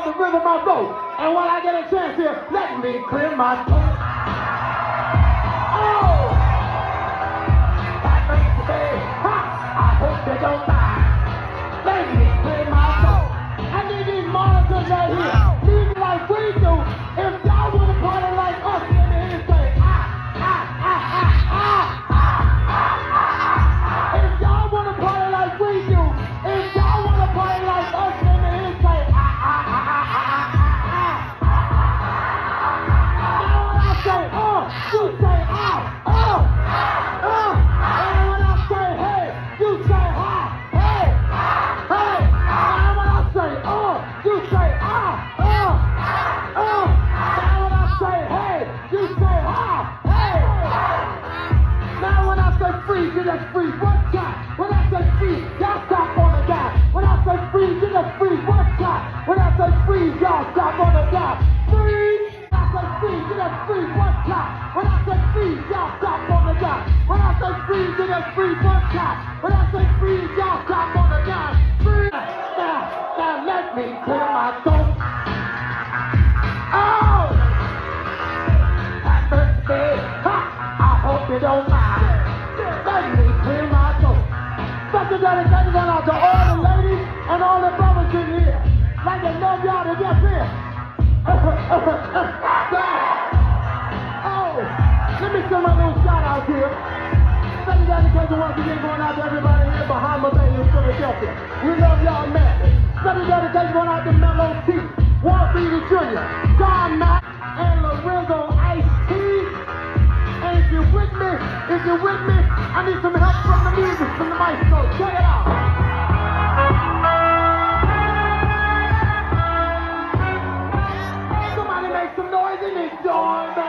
love the rhythm I wrote. And when I get a chance here, let me clear my throat. Oh! That makes me, I hope you don't mind. Let me clear my throat. I need these monitors right here. Leave it like we do. If y'all want to party like us, let me hear you say, If y'all want to party like we do, if y'all want to party like us, let me hear you say, Now when I say, you say, And when I say, hey, you say, hey. Now when I say, you say, Now when I say, hey, you say, hey. Now when I say freeze, you just freeze one time. When I say freeze, y'all stop on the dime. When I say freeze, you just freeze one time. When I say freeze, y'all stop on the dime. Freeze! When I say freeze, you just freeze one time. When I say freeze, y'all stop on the dime. When I say freeze, you just freeze one time. When I say freeze, y'all stop on the dime. Freeze! Now let me clear my throat. Oh! That hurts me. I hope you don't mind. Let me clear my throat. Special dedication going out to all the ladies and all the brothers in here. Like they love y'all to get here. Oh, let me send my little shout out here. Special dedication once again going out to everybody here behind my baby in Philadelphia. We love y'all madly. Special dedication going out to Mellow T, Walt Beatty Jr., John Mack, and Lorenzo Ice T. And if you're with me, I need some help from the music, from the maestro. Check it out. Somebody make some noise in this joint.